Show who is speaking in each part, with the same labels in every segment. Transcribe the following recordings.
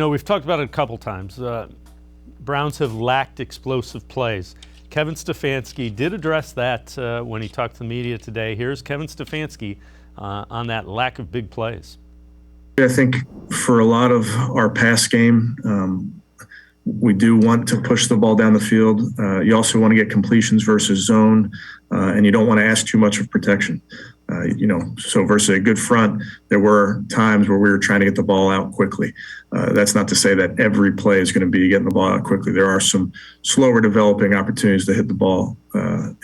Speaker 1: We've talked about it a couple times. Browns have lacked explosive plays. Kevin Stefanski did address that when he talked to the media today. Here's Kevin Stefanski on that lack of big plays.
Speaker 2: I think for a lot of our pass game, we do want to push the ball down the field. You also want to get completions versus zone, and you don't want to ask too much of protection. So versus a good front, there were times where we were trying to get the ball out quickly. That's not to say that every play is going to be getting the ball out quickly. There are some slower developing opportunities to hit the ball,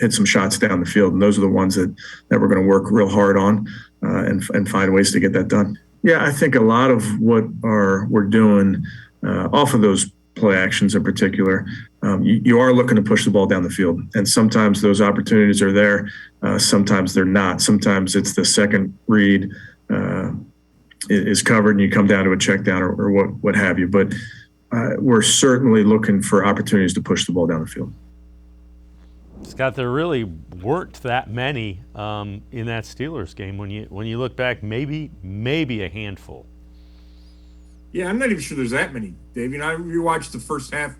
Speaker 2: hit some shots down the field, and those are the ones that we're going to work real hard on and find ways to get that done. Yeah, I think a lot of what we're doing off of those play actions in particular, you are looking to push the ball down the field. And sometimes those opportunities are there. Sometimes they're not. Sometimes it's the second read is covered and you come down to a check down or what have you. But we're certainly looking for opportunities to push the ball down the field.
Speaker 1: Scott, there really weren't that many in that Steelers game. When you look back, maybe a handful.
Speaker 3: Yeah, I'm not even sure there's that many, Dave. I rewatched the first half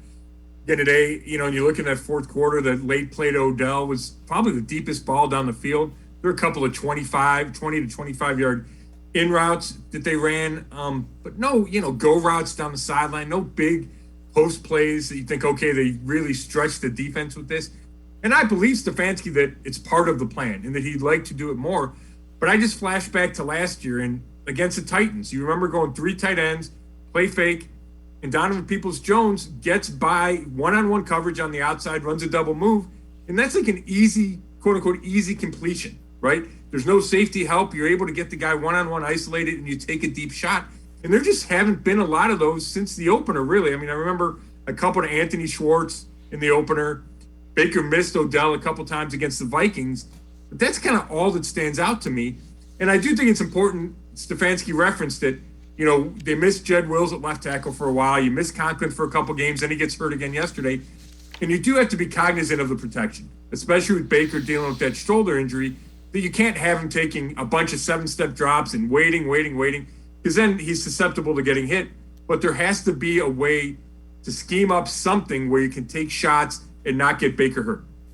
Speaker 3: again today, and you look in that fourth quarter, the late play to Odell was probably the deepest ball down the field. There were a couple of 20 to 25-yard in routes that they ran, but no, go routes down the sideline, no big post plays that you think, okay, they really stretched the defense with this. And I believe Stefanski that it's part of the plan and that he'd like to do it more. But I just flashed back to last year and against the Titans. You remember going 3 tight ends, play fake, and Donovan Peoples-Jones gets by one-on-one coverage on the outside, runs a double move, and that's like an easy, quote-unquote, easy completion, right? There's no safety help. You're able to get the guy one-on-one isolated, and you take a deep shot. And there just haven't been a lot of those since the opener, really. I mean, I remember a couple to Anthony Schwartz in the opener. Baker missed Odell a couple times against the Vikings. But that's kind of all that stands out to me. And I do think it's important, Stefanski referenced it, they missed Jed Wills at left tackle for a while. You miss Conklin for a couple games, then he gets hurt again yesterday. And you do have to be cognizant of the protection, especially with Baker dealing with that shoulder injury, that you can't have him taking a bunch of 7-step drops and waiting, because then he's susceptible to getting hit. But there has to be a way to scheme up something where you can take shots and not get Baker hurt.